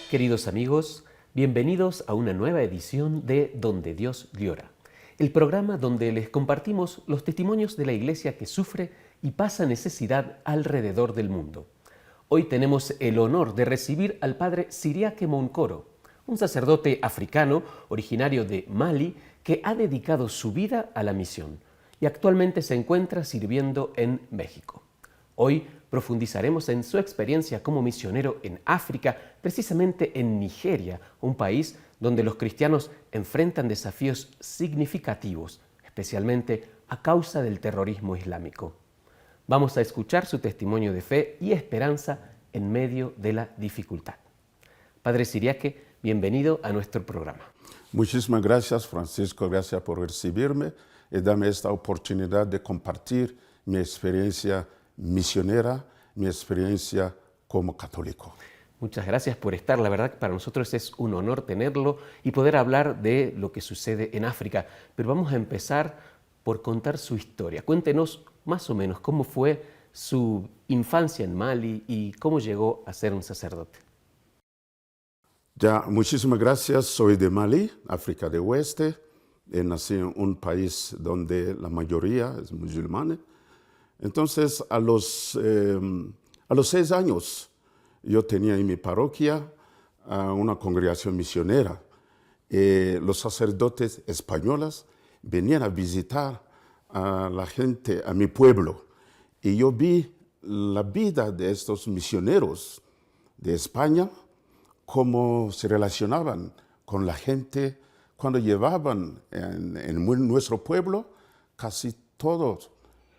Queridos amigos, bienvenidos a una nueva edición de Donde Dios Llora, el programa donde les compartimos los testimonios de la iglesia que sufre y pasa necesidad alrededor del mundo. Hoy tenemos el honor de recibir al padre Siriaque Moncoro, un sacerdote africano originario de Mali que ha dedicado su vida a la misión y actualmente se encuentra sirviendo en México. Hoy profundizaremos en su experiencia como misionero en África, precisamente en Nigeria, un país donde los cristianos enfrentan desafíos significativos, especialmente a causa del terrorismo islámico. Vamos a escuchar su testimonio de fe y esperanza en medio de la dificultad. Padre Siriaque, bienvenido a nuestro programa. Muchísimas gracias, Francisco. Gracias por recibirme y darme esta oportunidad de compartir mi experiencia misionera, mi experiencia como católico. Muchas gracias por estar. La verdad que para nosotros es un honor tenerlo y poder hablar de lo que sucede en África. Pero vamos a empezar por contar su historia. Cuéntenos más o menos cómo fue su infancia en Mali y cómo llegó a ser un sacerdote. Ya, muchísimas gracias. Soy de Mali, África del Oeste. Nací en un país donde la mayoría es musulmana. Entonces, a los 6 años, yo tenía en mi parroquia una congregación misionera. Los sacerdotes españoles venían a visitar a la gente, a mi pueblo. Y yo vi la vida de estos misioneros de España, cómo se relacionaban con la gente cuando llevaban en nuestro pueblo casi todos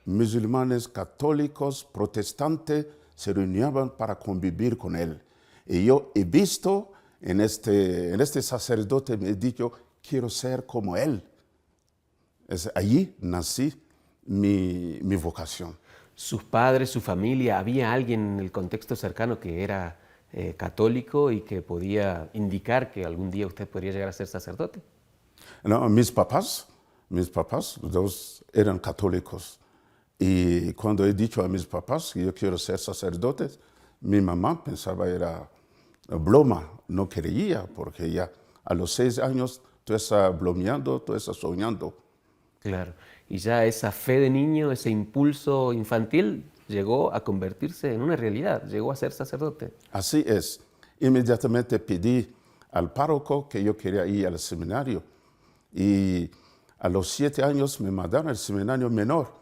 musulmanes, católicos, protestantes, se reunían para convivir con él. Y yo he visto en este sacerdote, me he dicho, quiero ser como él. Allí nací mi vocación. ¿Sus padres, su familia, había alguien en el contexto cercano que era católico y que podía indicar que algún día usted podría llegar a ser sacerdote? No, mis papás, los dos eran católicos. Y cuando he dicho a mis papás que yo quiero ser sacerdote, mi mamá pensaba era broma, no creía, porque ya a los 6 años tú estás bromeando, tú estás soñando. Claro, y ya esa fe de niño, ese impulso infantil llegó a convertirse en una realidad, llegó a ser sacerdote. Así es. Inmediatamente pedí al párroco que yo quería ir al seminario. Y a los 7 años me mandaron al seminario menor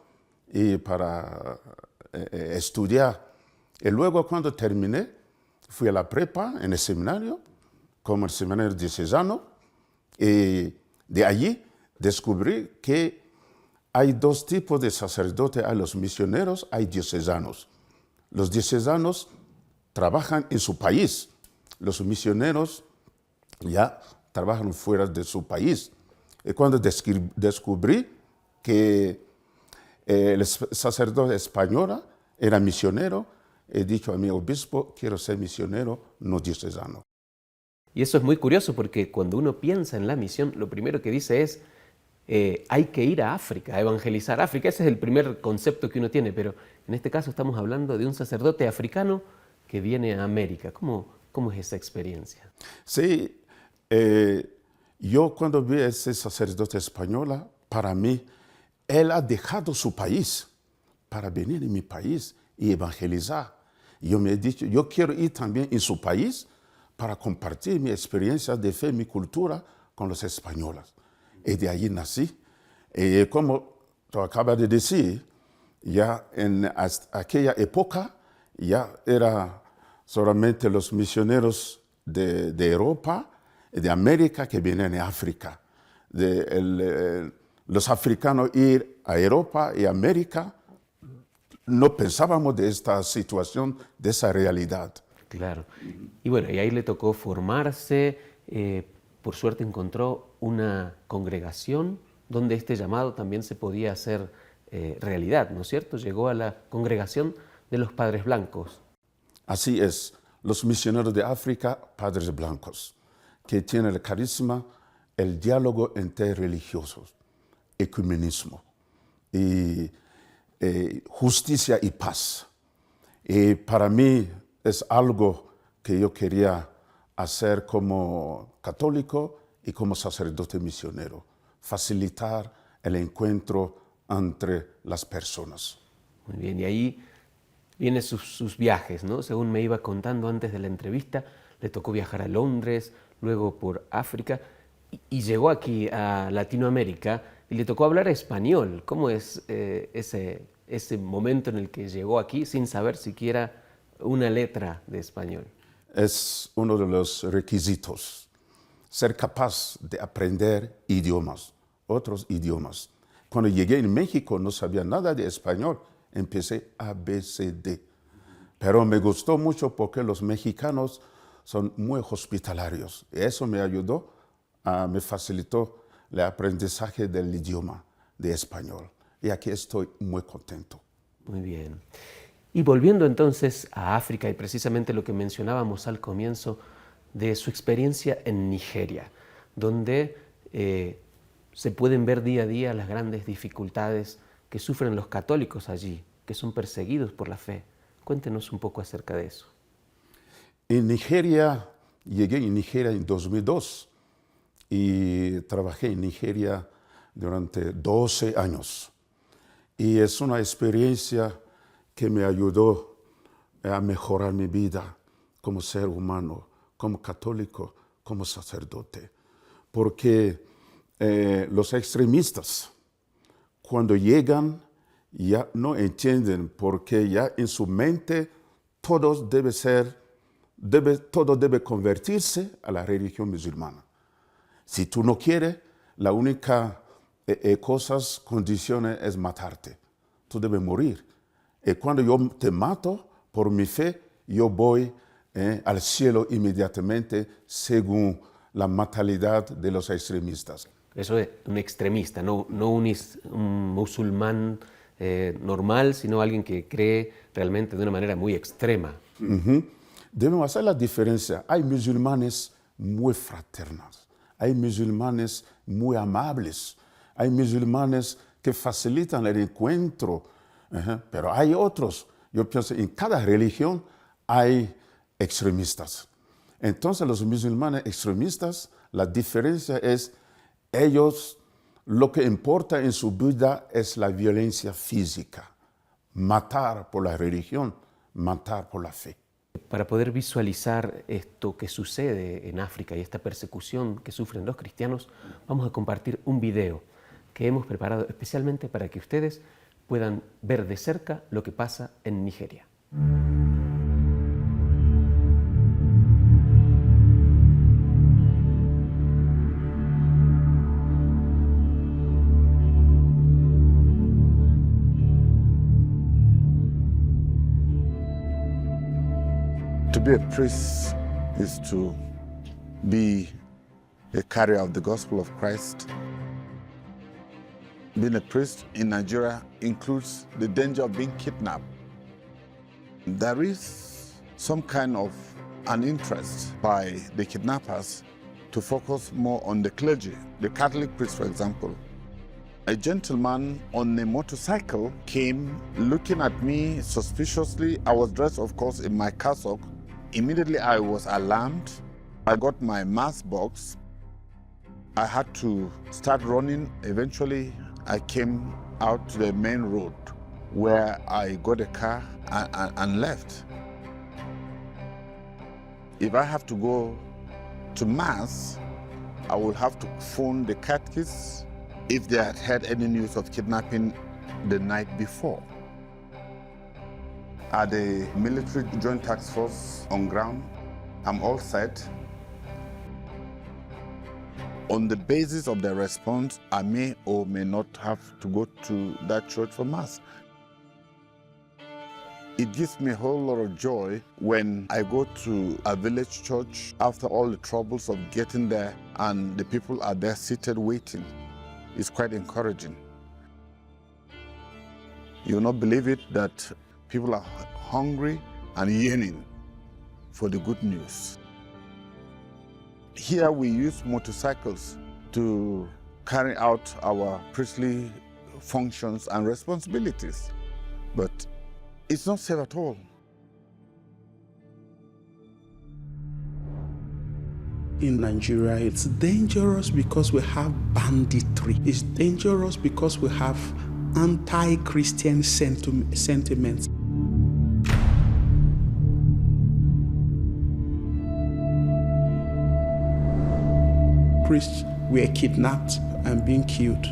y para estudiar. Y luego cuando terminé, fui a la prepa en el seminario, como el seminario diocesano, y de allí descubrí que hay 2 tipos de sacerdotes, hay los misioneros, hay diocesanos. Los diocesanos trabajan en su país, los misioneros ya trabajan fuera de su país. Y cuando descubrí que el sacerdote español era misionero, he dicho a mi obispo, quiero ser misionero, no diocesano. Y eso es muy curioso porque cuando uno piensa en la misión, lo primero que dice es, hay que ir a África, a evangelizar África. Ese es el primer concepto que uno tiene, pero en este caso estamos hablando de un sacerdote africano que viene a América. ¿Cómo es esa experiencia? Sí, yo cuando vi a ese sacerdote español, para mí, él ha dejado su país para venir en mi país y evangelizar. Yo me he dicho, yo quiero ir también en su país para compartir mi experiencia de fe, mi cultura con los españoles. Y de allí nací. Y como tú acabas de decir, ya en aquella época ya era solamente los misioneros de Europa y de América que venían a África. Los africanos ir a Europa y América, no pensábamos de esta situación, de esa realidad. Claro. Y bueno, y ahí le tocó formarse, por suerte encontró una congregación donde este llamado también se podía hacer realidad, ¿no es cierto? Llegó a la congregación de los Padres Blancos. Así es, los misioneros de África, Padres Blancos, que tienen el carisma, el diálogo entre religiosos, ecumenismo y justicia y paz. Y para mí es algo que yo quería a ser como católico y como sacerdote misionero, facilitar el encuentro entre las personas. Muy bien, y ahí vienen sus viajes, ¿no? Según me iba contando antes de la entrevista, le tocó viajar a Londres, luego por África, y llegó aquí a Latinoamérica y le tocó hablar español. ¿Cómo es ese momento en el que llegó aquí sin saber siquiera una letra de español? Es uno de los requisitos, ser capaz de aprender idiomas, otros idiomas. Cuando llegué en México no sabía nada de español, empecé ABCD. Pero me gustó mucho porque los mexicanos son muy hospitalarios. Eso me ayudó, me facilitó el aprendizaje del idioma de español. Y aquí estoy muy contento. Muy bien. Y volviendo entonces a África y precisamente lo que mencionábamos al comienzo de su experiencia en Nigeria, donde se pueden ver día a día las grandes dificultades que sufren los católicos allí, que son perseguidos por la fe. Cuéntenos un poco acerca de eso. En Nigeria, llegué en Nigeria en 2002 y trabajé en Nigeria durante 12 años. Y es una experiencia que me ayudó a mejorar mi vida como ser humano, como católico, como sacerdote. Porque los extremistas, cuando llegan, ya no entienden, porque ya en su mente todo debe convertirse a la religión musulmana. Si tú no quieres, la única condición es matarte. Tú debes morir. Y cuando yo te mato por mi fe, yo voy al cielo inmediatamente según la mentalidad de los extremistas. Eso es un extremista, no un musulmán normal, sino alguien que cree realmente de una manera muy extrema. Debemos hacer la diferencia. Hay musulmanes muy fraternos, hay musulmanes muy amables, hay musulmanes que facilitan el encuentro, pero hay otros. Yo pienso en cada religión hay extremistas. Entonces los musulmanes extremistas, la diferencia es ellos, lo que importa en su vida es la violencia física, matar por la religión, matar por la fe. Para poder visualizar esto que sucede en África y esta persecución que sufren los cristianos, vamos a compartir un video que hemos preparado especialmente para que ustedes puedan ver de cerca lo que pasa en Nigeria. To be a priest is to be a carrier of the gospel of Christ. Being a priest in Nigeria includes the danger of being kidnapped. There is some kind of an interest by the kidnappers to focus more on the clergy, the Catholic priest, for example. A gentleman on a motorcycle came looking at me suspiciously. I was dressed, of course, in my cassock. Immediately I was alarmed. I got my mask box. I had to start running. Eventually, I came out to the main road where I got a car and left. If I have to go to Mass, I will have to phone the catechist if they had heard any news of kidnapping the night before. At the military joint task force on ground, I'm all set. On the basis of their response, I may or may not have to go to that church for Mass. It gives me a whole lot of joy when I go to a village church after all the troubles of getting there and the people are there seated waiting. It's quite encouraging. You'll not believe it that people are hungry and yearning for the good news. Here we use motorcycles to carry out our priestly functions and responsibilities, but it's not safe at all. In Nigeria, it's dangerous because we have banditry. It's dangerous because we have anti-Christian sentiments. Priests were kidnapped and being killed.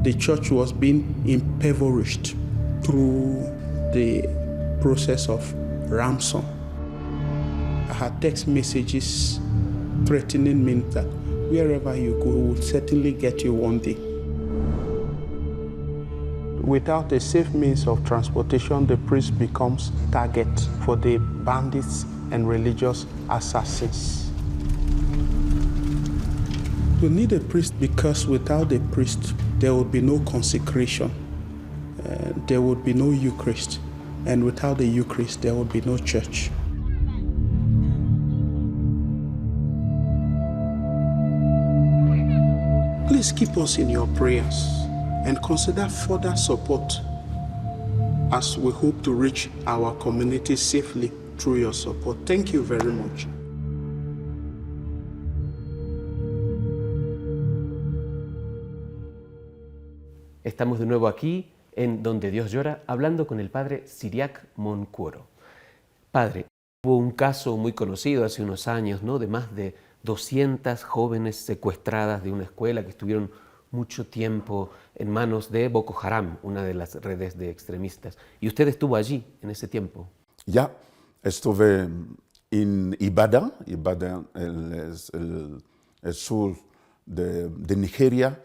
The church was being impoverished through the process of ransom. I had text messages threatening me that wherever you go, we'll certainly get you one day. Without a safe means of transportation, the priest becomes target for the bandits and religious assassins. We need a priest because without a priest, there would be no consecration, there would be no Eucharist, and without the Eucharist, there would be no church. Please keep us in your prayers and consider further support as we hope to reach our community safely through your support. Thank you very much. Estamos de nuevo aquí en Donde Dios Llora, hablando con el padre Cyriaque Moncuoro. Padre, hubo un caso muy conocido hace unos años, ¿no?, de más de 200 jóvenes secuestradas de una escuela que estuvieron mucho tiempo en manos de Boko Haram, una de las redes de extremistas. Y usted estuvo allí en ese tiempo. Ya, estuve en Ibadan. Ibadan es el sur de Nigeria,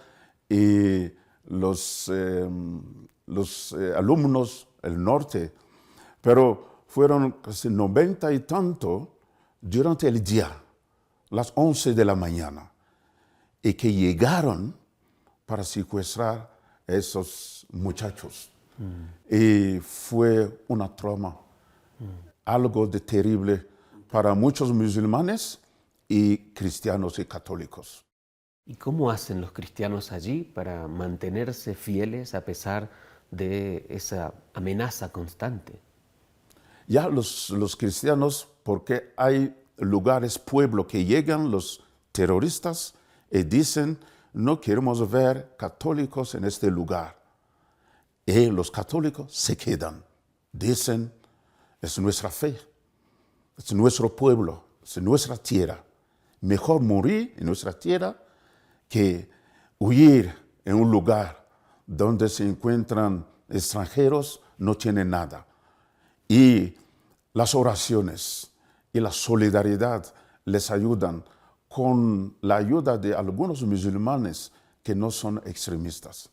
y los alumnos, el norte, pero fueron casi 90 y tanto durante el día, las 11 de la mañana, y que llegaron para secuestrar a esos muchachos. Y fue una trauma, algo de terrible para muchos musulmanes y cristianos y católicos. ¿Y cómo hacen los cristianos allí para mantenerse fieles a pesar de esa amenaza constante? Ya los cristianos, porque hay lugares, pueblos que llegan los terroristas y dicen, no queremos ver católicos en este lugar. Y los católicos se quedan. Dicen, es nuestra fe, es nuestro pueblo, es nuestra tierra. Mejor morir en nuestra tierra que huir en un lugar donde se encuentran extranjeros, no tienen nada. Y las oraciones y la solidaridad les ayudan con la ayuda de algunos musulmanes que no son extremistas.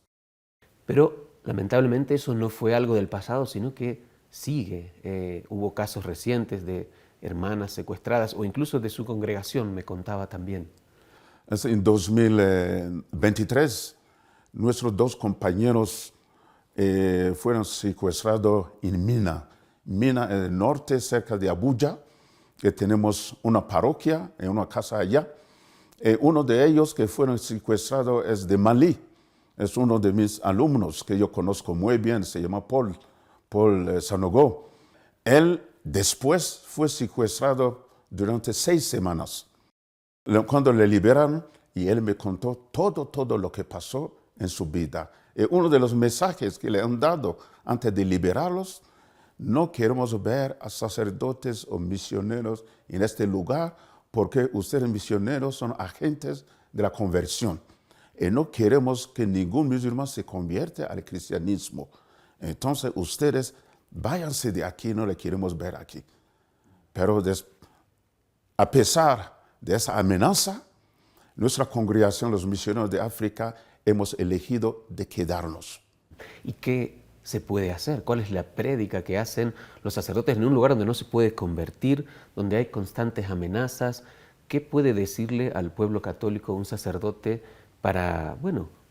Pero lamentablemente eso no fue algo del pasado, sino que sigue. Hubo casos recientes de hermanas secuestradas o incluso de su congregación, me contaba también. En 2023, nuestros dos compañeros fueron secuestrados en Mina. Mina, en el norte, cerca de Abuja, que tenemos una parroquia en una casa allá. Uno de ellos que fueron secuestrados es de Malí. Es uno de mis alumnos que yo conozco muy bien, se llama Paul Sanogo. Él después fue secuestrado durante 6 semanas. Cuando le liberaron, y él me contó todo lo que pasó en su vida. Uno de los mensajes que le han dado antes de liberarlos: no queremos ver a sacerdotes o misioneros en este lugar, porque ustedes misioneros son agentes de la conversión. Y no queremos que ningún musulmán se convierta al cristianismo. Entonces ustedes váyanse de aquí, no le queremos ver aquí. Pero a pesar de esa amenaza, nuestra congregación, los misioneros de África, hemos elegido de quedarnos. ¿Y qué se puede hacer? ¿Cuál es la prédica que hacen los sacerdotes en un lugar donde no se puede convertir, donde hay constantes amenazas? ¿Qué puede decirle al pueblo católico un sacerdote para,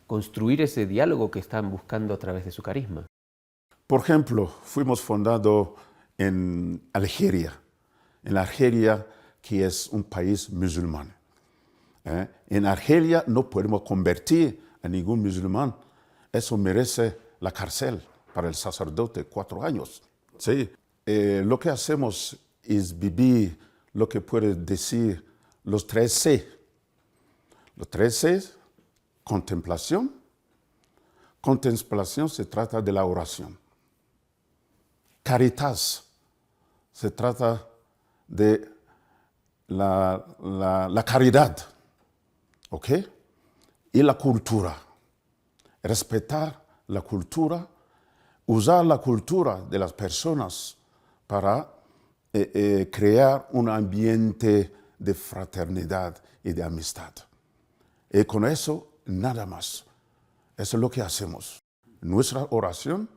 construir ese diálogo que están buscando a través de su carisma? Por ejemplo, fuimos fundados en Algeria, que es un país musulmán. En Argelia no podemos convertir a ningún musulmán. Eso merece la cárcel para el sacerdote, 4 años. Sí. Lo que hacemos es vivir lo que puede decir los 3C. Los 3C, contemplación. Contemplación se trata de la oración. Caritas se trata de la caridad, ¿ok? Y la cultura. Respetar la cultura, usar la cultura de las personas para crear un ambiente de fraternidad y de amistad. Y con eso, nada más. Eso es lo que hacemos. Nuestra oración,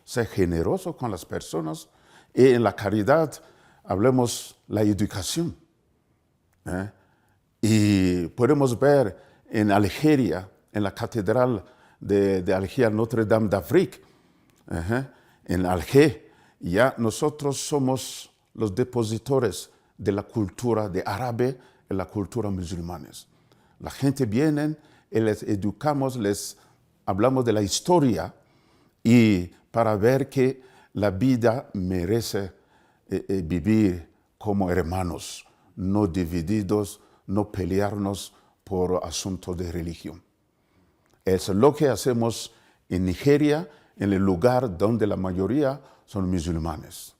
ser generoso con las personas, y en la caridad hablemos la educación. Y podemos ver en Algeria, en la catedral de Alger, Notre-Dame d'Afrique, en Alger, ya nosotros somos los depositores de la cultura de árabe y la cultura musulmana. La gente viene y les educamos, les hablamos de la historia y para ver que la vida merece vivir como hermanos, no divididos, no pelearnos por asuntos de religión. Es lo que hacemos en Nigeria, en el lugar donde la mayoría son musulmanes.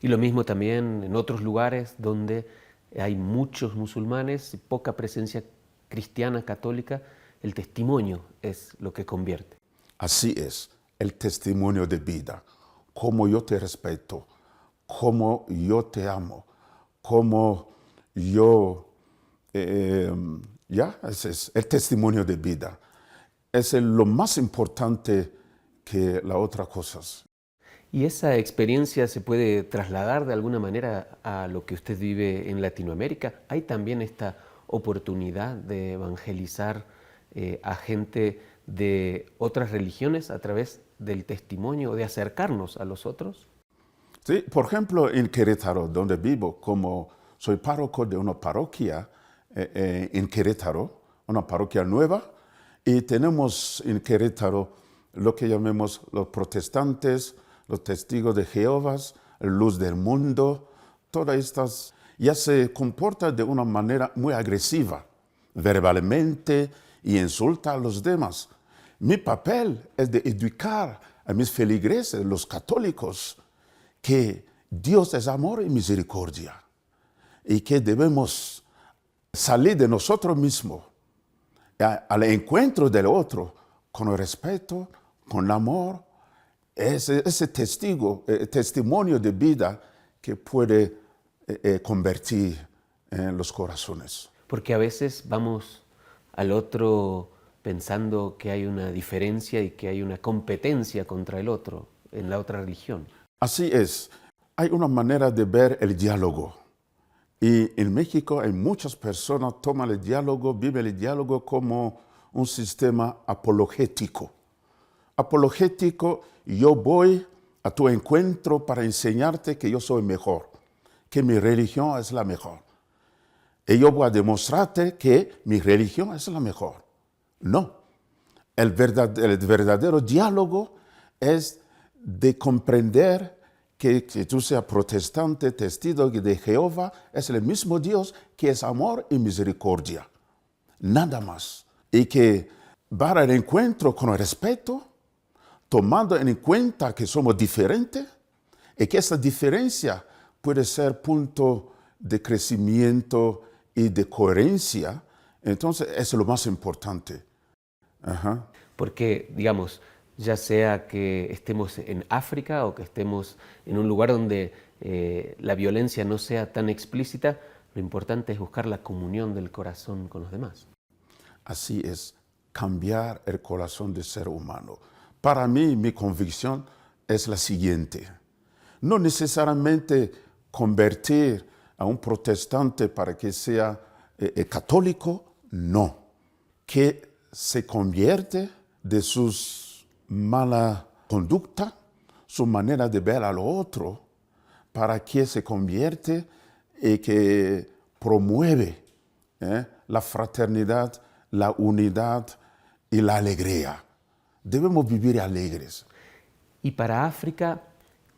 Y lo mismo también en otros lugares donde hay muchos musulmanes y poca presencia cristiana, católica, el testimonio es lo que convierte. Así es, el testimonio de vida, cómo yo te respeto, cómo yo te amo, cómo yo... ese es el testimonio de vida. Es lo más importante que las otras cosas. ¿Y esa experiencia se puede trasladar de alguna manera a lo que usted vive en Latinoamérica? ¿Hay también esta oportunidad de evangelizar a gente de otras religiones a través del testimonio, de acercarnos a los otros? Sí, por ejemplo, en Querétaro, donde vivo, como soy párroco de una parroquia en Querétaro, una parroquia nueva, y tenemos en Querétaro lo que llamamos los protestantes, los testigos de Jehová, luz del mundo, todas estas ya se comportan de una manera muy agresiva, verbalmente, y insulta a los demás. Mi papel es de educar a mis feligreses, los católicos, que Dios es amor y misericordia, y que debemos salir de nosotros mismos al encuentro del otro con el respeto, con el amor, ese testimonio de vida que puede convertir en los corazones. Porque a veces vamos al otro pensando que hay una diferencia y que hay una competencia contra el otro en la otra religión. Así es. Hay una manera de ver el diálogo. Y en México hay muchas personas que toman el diálogo, viven el diálogo como un sistema apologético. Apologético, yo voy a tu encuentro para enseñarte que yo soy mejor, que mi religión es la mejor. Y yo voy a demostrarte que mi religión es la mejor. No. El verdadero diálogo es de comprender que tú seas protestante, testigo de Jehová, es el mismo Dios que es amor y misericordia. Nada más. Y que va al encuentro con el respeto, tomando en cuenta que somos diferentes y que esa diferencia puede ser punto de crecimiento y de coherencia. Entonces, eso es lo más importante. Ajá. Porque, digamos, ya sea que estemos en África o que estemos en un lugar donde la violencia no sea tan explícita, lo importante es buscar la comunión del corazón con los demás. Así es, cambiar el corazón del ser humano. Para mí, mi convicción es la siguiente. No necesariamente convertir a un protestante para que sea católico, no. Que se convierte de sus mala conducta, su manera de ver al otro, para que se convierte y que promueve la fraternidad, la unidad y la alegría. Debemos vivir alegres. Y para África,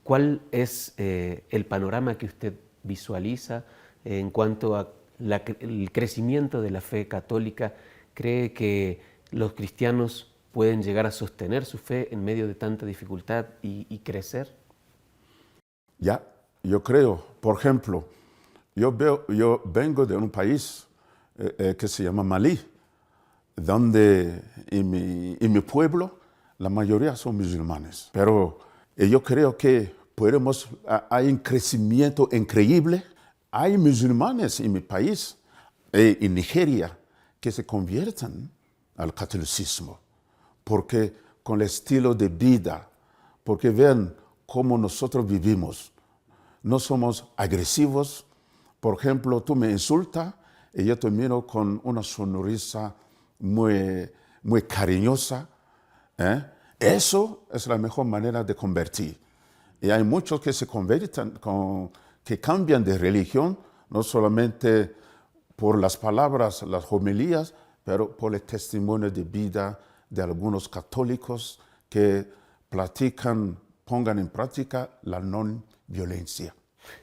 ¿cuál es el panorama que usted visualiza en cuanto a el crecimiento de la fe católica? ¿Cree que los cristianos pueden llegar a sostener su fe en medio de tanta dificultad y crecer? Ya, yo creo, por ejemplo, yo vengo de un país que se llama Malí, donde en mi pueblo la mayoría son musulmanes. Pero yo creo que hay un crecimiento increíble. Hay musulmanes en mi país, en Nigeria, que se convierten al catolicismo, porque con el estilo de vida, porque ven cómo nosotros vivimos. No somos agresivos. Por ejemplo, tú me insultas y yo te miro con una sonrisa muy, muy cariñosa. Eso es la mejor manera de convertir. Y hay muchos que se convierten, que cambian de religión, no solamente por las palabras, las homilías, pero por el testimonio de vida de algunos católicos que pongan en práctica la no violencia.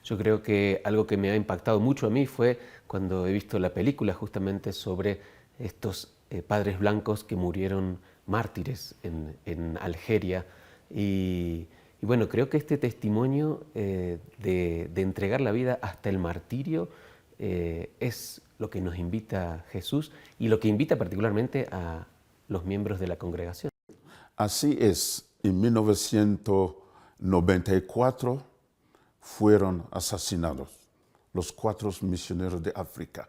Yo creo que algo que me ha impactado mucho a mí fue cuando he visto la película justamente sobre estos padres blancos que murieron mártires en Algeria. Y bueno, creo que este testimonio de entregar la vida hasta el martirio es lo que nos invita Jesús y lo que invita particularmente a los miembros de la congregación. Así es, en 1994 fueron asesinados los 4 misioneros de África.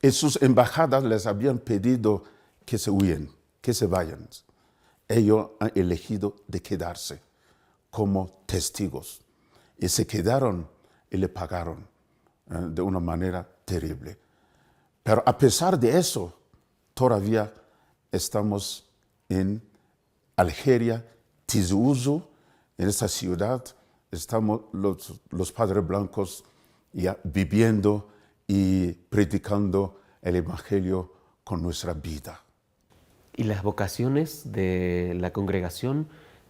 Y sus embajadas les habían pedido que se huyan, que se vayan. Ellos han elegido de quedarse como testigos. Y se quedaron y le pagaron de una manera terrible. Pero a pesar de eso, todavía estamos en Algeria, Tizi Ouzou, en esta ciudad, estamos los padres blancos ya viviendo y predicando el Evangelio con nuestra vida. ¿Y las vocaciones de la congregación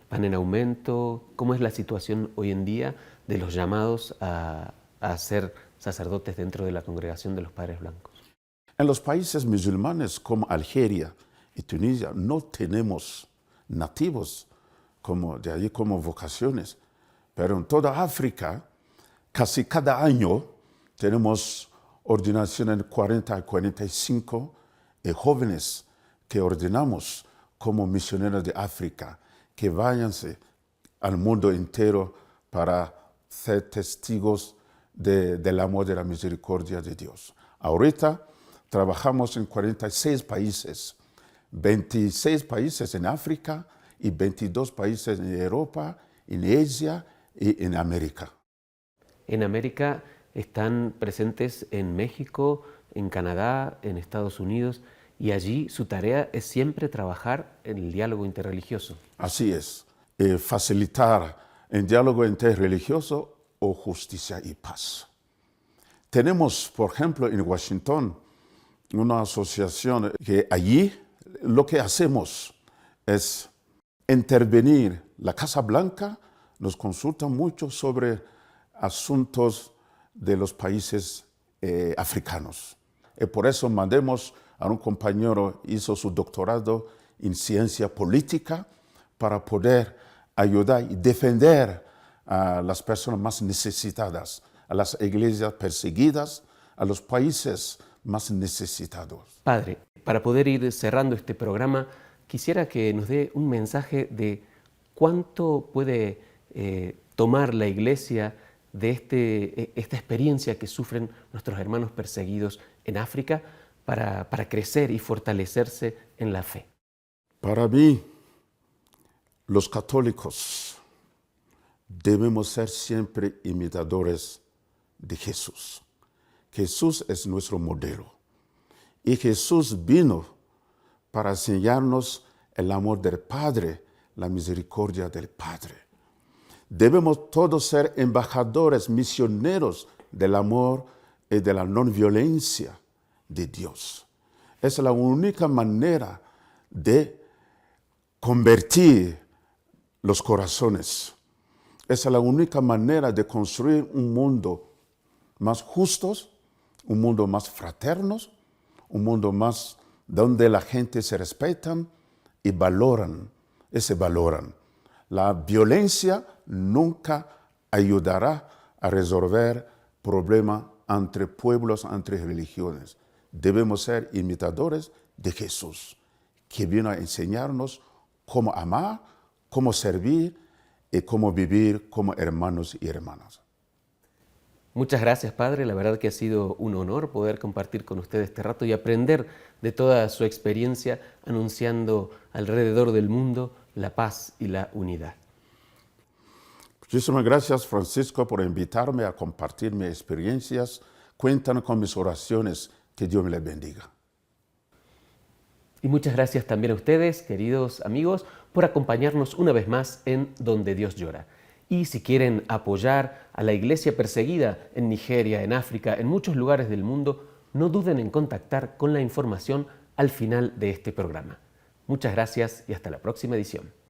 van en aumento? ¿Cómo es la situación hoy en día de los llamados a ser sacerdotes dentro de la congregación de los padres blancos? En los países musulmanes como Algeria y Tunisia no tenemos nativos de allí como vocaciones, pero en toda África casi cada año tenemos ordenaciones 40 a 45 jóvenes que ordenamos como misioneros de África, que váyanse al mundo entero para ser testigos del amor, de la misericordia de Dios. Ahorita trabajamos en 46 países, 26 países en África y 22 países en Europa, en Asia y en América. En América están presentes en México, en Canadá, en Estados Unidos, y allí su tarea es siempre trabajar en el diálogo interreligioso. Así es, facilitar el diálogo interreligioso o justicia y paz. Tenemos, por ejemplo, en Washington, una asociación que allí lo que hacemos es intervenir. La Casa Blanca nos consulta mucho sobre asuntos de los países africanos. Y por eso mandamos a un compañero, hizo su doctorado en ciencia política para poder ayudar y defender a las personas más necesitadas, a las iglesias perseguidas, a los países más necesitados. Padre, para poder ir cerrando este programa, quisiera que nos dé un mensaje de cuánto puede tomar la Iglesia de esta experiencia que sufren nuestros hermanos perseguidos en África para crecer y fortalecerse en la fe. Para mí, los católicos debemos ser siempre imitadores de Jesús. Jesús es nuestro modelo. Y Jesús vino para enseñarnos el amor del Padre, la misericordia del Padre. Debemos todos ser embajadores, misioneros del amor y de la no violencia de Dios. Es la única manera de convertir los corazones. Es la única manera de construir un mundo más justo un mundo más fraterno, un mundo más donde la gente se respetan y valoran. La violencia nunca ayudará a resolver problemas entre pueblos, entre religiones. Debemos ser imitadores de Jesús, que vino a enseñarnos cómo amar, cómo servir y cómo vivir como hermanos y hermanas. Muchas gracias, Padre. La verdad que ha sido un honor poder compartir con usted este rato y aprender de toda su experiencia anunciando alrededor del mundo la paz y la unidad. Muchísimas gracias, Francisco, por invitarme a compartir mis experiencias. Cuentan con mis oraciones. Que Dios me les bendiga. Y muchas gracias también a ustedes, queridos amigos, por acompañarnos una vez más en Donde Dios Llora. Y si quieren apoyar a la iglesia perseguida en Nigeria, en África, en muchos lugares del mundo, no duden en contactar con la información al final de este programa. Muchas gracias y hasta la próxima edición.